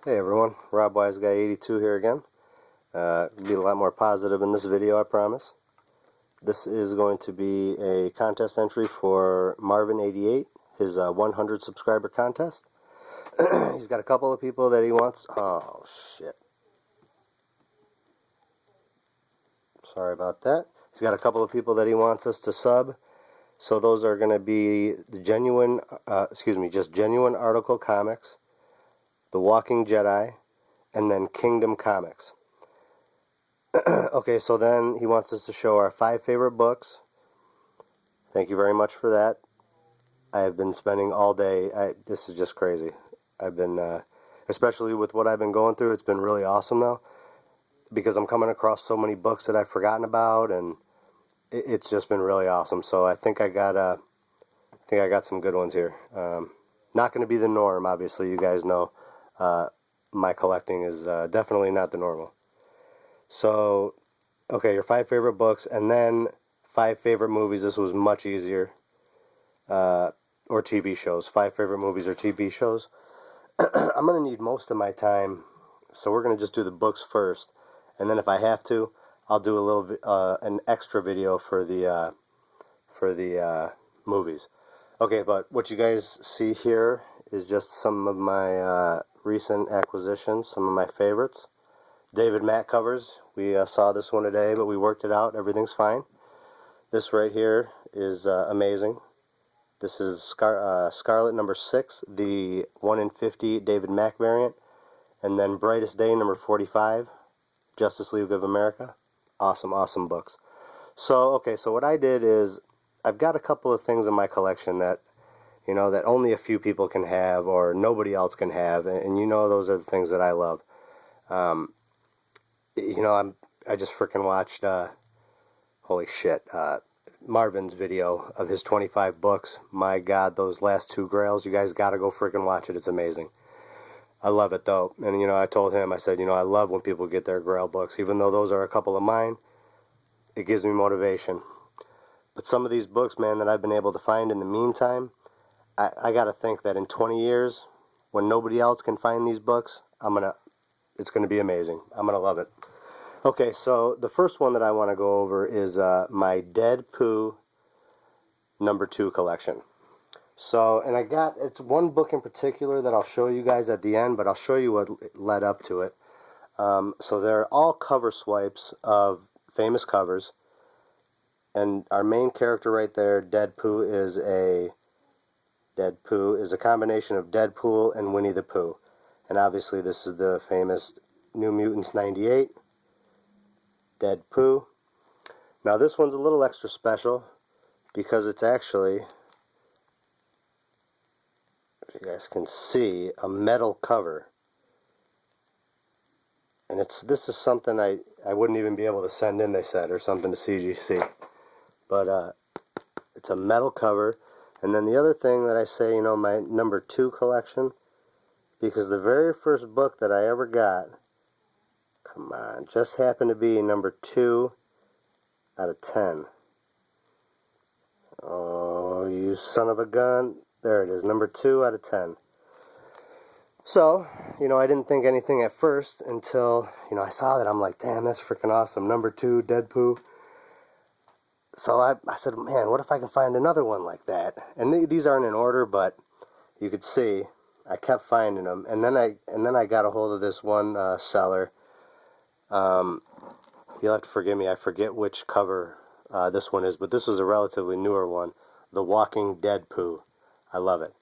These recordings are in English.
Hey everyone, Rob Wise Guy 82 here again. Be a lot more positive in this video, I promise. This is going to be a contest entry for Marvin 88, his 100 subscriber contest. He's got a couple of people that he wants. Oh shit! Sorry about that. He's got a couple of people that he wants us to sub. So those are going to be the genuine, just genuine article comics, The Walking Jedi, and then Kingdom Comics. Okay, so then he wants us to show our 5 favorite books. Thank you very much for that. I have been spending all day, this is just crazy. I've been, especially with what I've been going through, it's been really awesome though, because I'm coming across so many books that I've forgotten about, and it's just been really awesome. So I think I got some good ones here. Not going to be the norm, obviously. You guys know my collecting is definitely not the normal. So, okay, your 5 favorite books, and then 5 favorite movies. This was much easier. Or TV shows. 5 favorite movies or TV shows. I'm going to need most of my time, so we're going to just do the books first, and then if I have to, I'll do a little an extra video for the movies. Okay, but what you guys see here is just some of my recent acquisitions, some of my favorites. David Mack covers. We saw this one today, but we worked it out. Everything's fine. This right here is amazing. This is Scarlet number 6, the 1 in 50 David Mack variant, and then Brightest Day number 45, Justice League of America. Awesome, awesome books. So, okay, so what I did is I've got a couple of things in my collection that, you know, that only a few people can have or nobody else can have, and you know those are the things that I love. You know, I just freaking watched, holy shit, Marvin's video of his 25 books. My God, those last 2 grails, you guys gotta go freaking watch it. It's amazing. I love it though, and you know, I told him, I said, you know, I love when people get their grail books, even though those are a couple of mine. It gives me motivation. But some of these books, man, that I've been able to find in the meantime, I gotta think that in 20 years, when nobody else can find these books, it's gonna be amazing. I'm gonna love it. Okay, so the first one that I want to go over is my Dead Pooh number 2 collection. So, and it's one book in particular that I'll show you guys at the end, but I'll show you what led up to it. So they're all cover swipes of famous covers, and our main character right there, Dead Pooh, is a combination of Deadpool and Winnie the Pooh. And obviously this is the famous New Mutants 98, Dead Pooh. Now this one's a little extra special because it's actually, if you guys can see, a metal cover. And this is something I wouldn't even be able to send in, they said, or something to CGC. But it's a metal cover. And then the other thing that I say, you know, my number 2 collection, because the very first book that I ever got, come on, just happened to be number 2 out of 10. Oh, you son of a gun. There it is, number 2 out of 10. So, you know, I didn't think anything at first until, you know, I saw that. I'm like, damn, that's freaking awesome. Number 2, Dead Pooh. So I said, man, what if I can find another one like that? And these aren't in order, but you could see I kept finding them. And then I got a hold of this one seller. You'll have to forgive me. I forget which cover this one is, but this was a relatively newer one. The Walking Dead Pooh. I love it.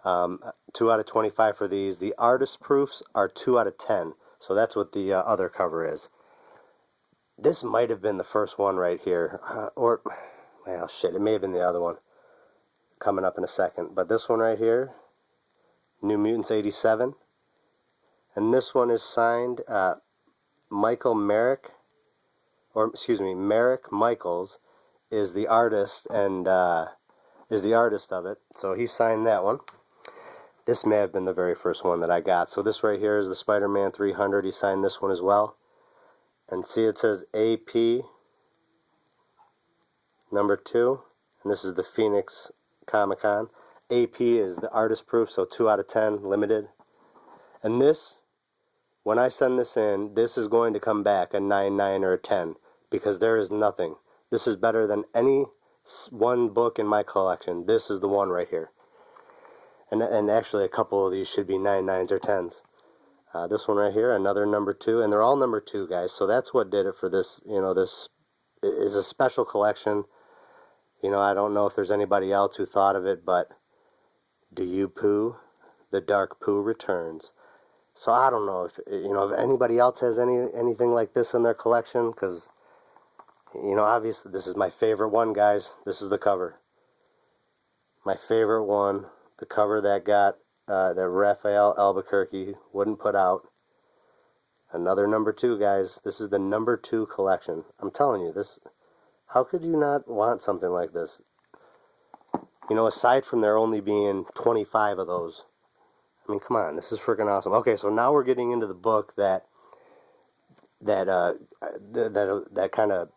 2 out of 25 for these. The artist proofs are 2 out of 10. So that's what the other cover is. This might have been the first one right here. Or, well, shit, it may have been the other one. Coming up in a second. But this one right here, New Mutants 87. And this one is signed Michael Merrick, or excuse me, Merrick Michaels is the artist and is the artist of it. So he signed that one. This may have been the very first one that I got. So this right here is the Spider-Man 300. He signed this one as well. And see, it says AP number 2. And this is the Phoenix Comic-Con. AP is the artist proof, so 2 out of 10, limited. And this when I send this in, this is going to come back a 9, 9, or a 10, because there is nothing. This is better than any one book in my collection. This is the one right here. And actually a couple of these should be 9, 9s, or 10s. This one right here, another number 2, and they're all number 2, guys. So that's what did it for this. You know, this is a special collection. You know, I don't know if there's anybody else who thought of it, but do you poo? The Dark Poo returns. So I don't know if anybody else has anything like this in their collection, because obviously this is my favorite one, guys. This is the cover. My favorite one, the cover that got that Raphael Albuquerque wouldn't put out. Another number 2, guys. This is the number 2 collection. I'm telling you, this. How could you not want something like this? Aside from there only being 25 of those. I mean, come on, this is freaking awesome. Okay, so now we're getting into the book that kind of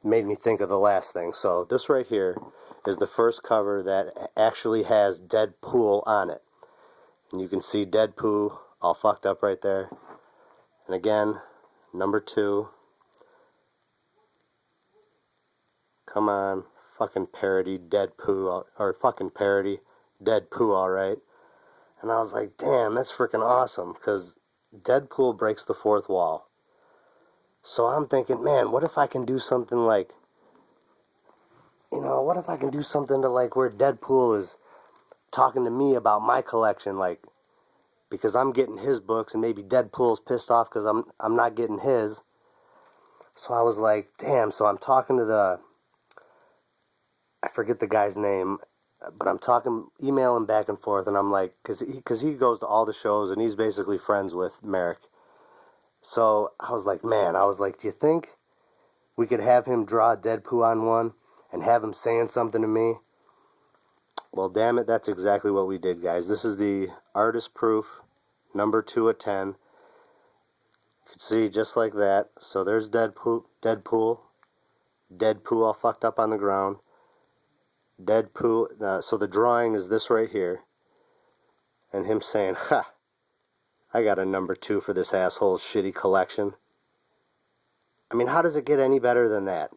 made me think of the last thing. So this right here is the first cover that actually has Deadpool on it. And you can see Deadpool all fucked up right there. And again, number 2. Come on, fucking parody Deadpool, or fucking parody Deadpool, alright? And I was like, damn, that's freaking awesome, because Deadpool breaks the fourth wall. So I'm thinking, man, what if I can do something like, what if I can do something to like where Deadpool is talking to me about my collection, like, because I'm getting his books, and maybe Deadpool's pissed off because I'm not getting his. So I was like, damn, so I'm talking to I forget the guy's name, but I'm emailing back and forth, and I'm like, because he goes to all the shows, and he's basically friends with Merrick. So I was like, do you think we could have him draw Deadpool on one and have him saying something to me? Well, damn it, that's exactly what we did, guys. This is the artist proof, number 2 of 10. You can see just like that. So there's Deadpool all fucked up on the ground. Deadpool, so the drawing is this right here, and him saying, ha, I got a number 2 for this asshole's shitty collection. I mean, how does it get any better than that?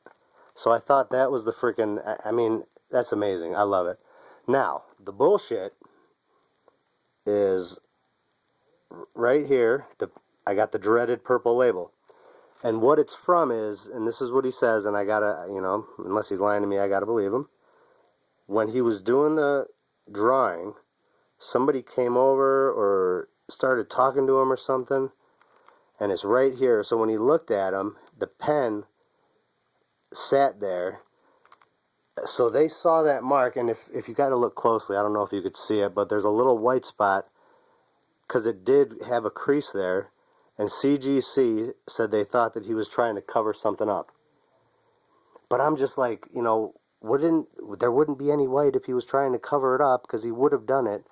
So I thought that was the freaking, I mean, that's amazing. I love it. Now, the bullshit is right here. I got the dreaded purple label. And what it's from is, and this is what he says, and I gotta, unless he's lying to me, I gotta believe him. When he was doing the drawing, somebody came over or started talking to him or something, and it's right here. So when he looked at him, the pen sat there. So they saw that mark, and if you got to look closely, I don't know if you could see it, but there's a little white spot, because it did have a crease there, and CGC said they thought that he was trying to cover something up. But I'm just like, there wouldn't be any white if he was trying to cover it up, because he would have done it.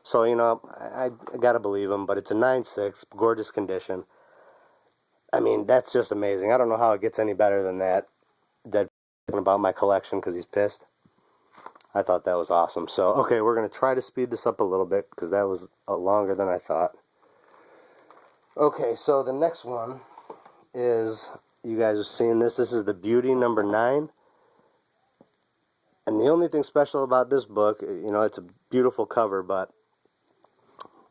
So, I gotta believe him, but it's a 9.6, gorgeous condition. I mean, that's just amazing. I don't know how it gets any better than that. Dead about my collection because he's pissed. I thought that was awesome. So, okay, we're going to try to speed this up a little bit, because that was longer than I thought. Okay, so the next one is, you guys have seen this. This is the Beauty number 9. And the only thing special about this book, it's a beautiful cover, but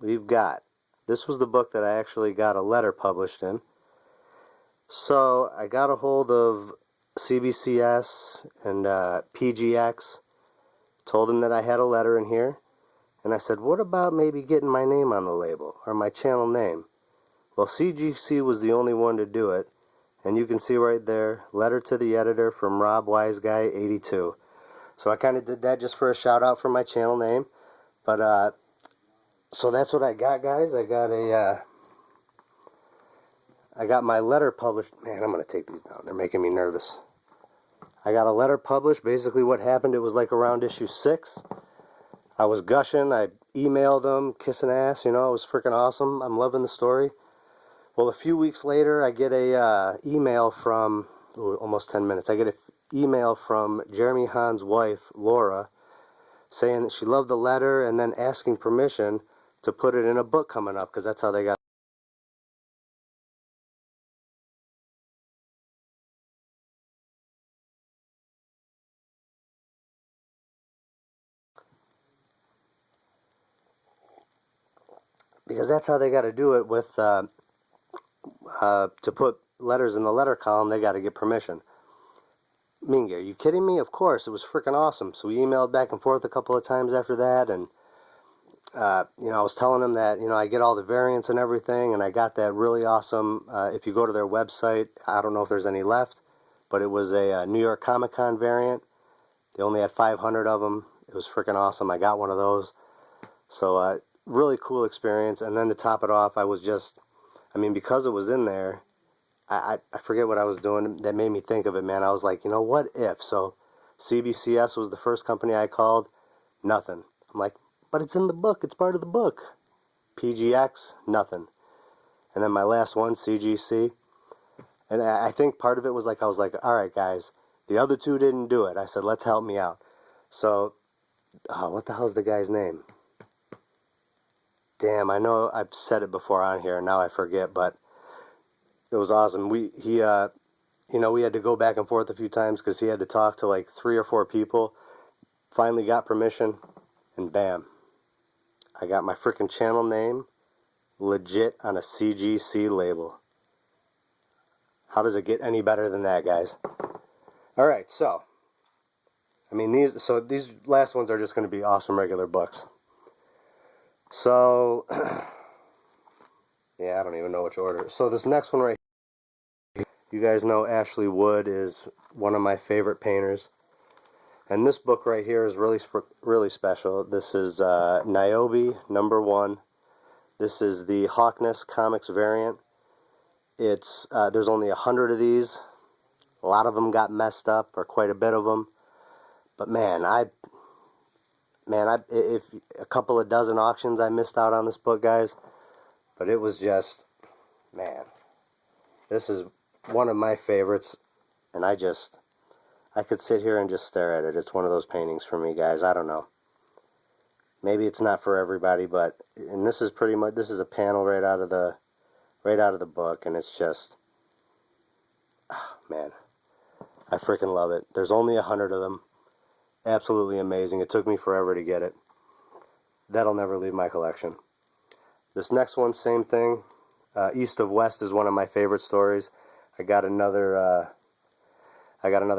this was the book that I actually got a letter published in. So I got a hold of CBCS and PGX, told them that I had a letter in here, and I said, what about maybe getting my name on the label, or my channel name? Well, CGC was the only one to do it, and you can see right there, letter to the editor from Rob Wiseguy 82. So I kind of did that just for a shout out for my channel name. But so that's what I got, guys. I got my letter published. Man, I'm going to take these down. They're making me nervous. I got a letter published. Basically what happened, it was like around issue 6. I was gushing. I emailed them, kissing ass. It was freaking awesome. I'm loving the story. Well, a few weeks later, I get a email from, almost 10 minutes. I get an email from Jeremy Hahn's wife, Laura, saying that she loved the letter and then asking permission to put it in a book coming up, because that's how they got because that's how they got to do it with, to put letters in the letter column, they got to get permission. Mingy, are you kidding me? Of course, it was freaking awesome. So we emailed back and forth a couple of times after that, and you know, I was telling him that, you know, I get all the variants and everything, and I got that really awesome, if you go to their website, I don't know if there's any left, but it was a New York Comic Con variant. They only had 500 of them. It was freaking awesome. I got one of those. So really cool experience. And then to top it off, I was just, I mean, because it was in there, I forget what I was doing that made me think of it, man. I was like, you know, what if? So CBCS was the first company I called. Nothing. I'm like, but it's in the book. It's part of the book. PGX, nothing. And then my last one, CGC. And I think part of it was like, I was like, all right, guys, the other two didn't do it. I said, let's help me out. So, what the hell's the guy's name? Damn, I know I've said it before on here, and now I forget, but it was awesome. You know, we had to go back and forth a few times because he had to talk to like 3 or 4 people. Finally got permission, and bam. I got my freaking channel name legit on a CGC label. How does it get any better than that, guys? Alright, so, I mean, these last ones are just going to be awesome regular books. So, yeah, I don't even know which order. So this next one right here, you guys know Ashley Wood is one of my favorite painters. And this book right here is really special. This is Niobe #1. This is the Hawkness Comics variant. It's there's only 100 of these. A lot of them got messed up, or quite a bit of them. But man, if a couple of dozen auctions I missed out on this book, guys. But it was just, man, this is one of my favorites, and I could sit here and just stare at it. It's one of those paintings for me, guys. I don't know. Maybe it's not for everybody, but, and this is pretty much, this is a panel right out of the book, and it's just, oh, man, I freaking love it. There's only 100 of them. Absolutely amazing. It took me forever to get it. That'll never leave my collection. This next one, same thing. East of West is one of my favorite stories. I got another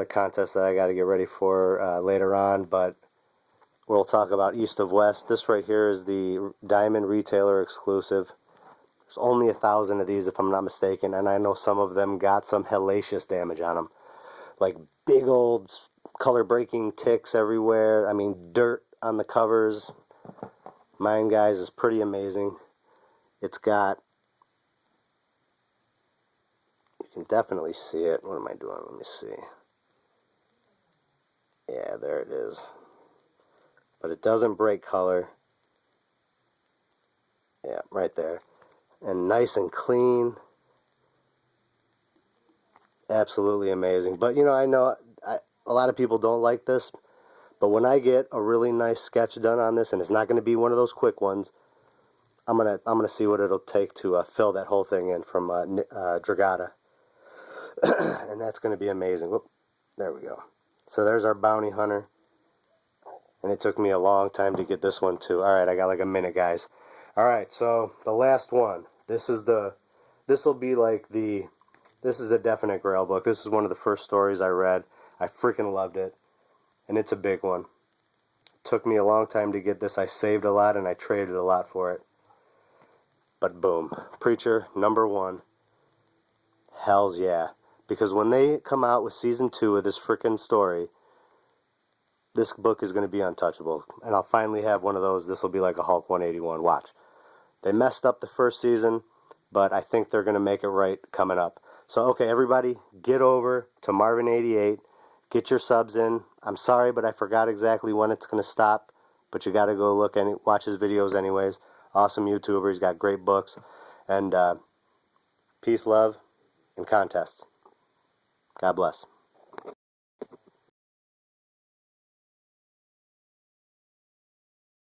contest that I got to get ready for later on, but we'll talk about East of West. This right here is the Diamond Retailer exclusive. There's only 1,000 of these, if I'm not mistaken, and I know some of them got some hellacious damage on them. Like big old color-breaking ticks everywhere. I mean, dirt on the covers. Mine, guys, is pretty amazing. It's got, you can definitely see it. What am I doing? Let me see. Yeah, there it is. But it doesn't break color. Yeah, right there. And nice and clean. Absolutely amazing. But, you know, I know a lot of people don't like this. But when I get a really nice sketch done on this, and it's not going to be one of those quick ones, I'm gonna see what it'll take to fill that whole thing in from Dragata. And that's going to be amazing. Whoop, there we go. So there's our bounty hunter. And it took me a long time to get this one too. Alright, I got like a minute, guys. Alright, so the last one. This is a definite grail book. This is one of the first stories I read. I freaking loved it. And it's a big one. It took me a long time to get this. I saved a lot and I traded a lot for it. But boom. Preacher, #1. Hells yeah. Because when they come out with season 2 of this freaking story, this book is going to be untouchable. And I'll finally have one of those. This will be like a Hulk 181. Watch. They messed up the first season, but I think they're going to make it right coming up. So, okay, everybody, get over to Marvin88. Get your subs in. I'm sorry, but I forgot exactly when it's going to stop. But you got to go look and watch his videos anyways. Awesome YouTuber. He's got great books. And peace, love, and contests. God bless.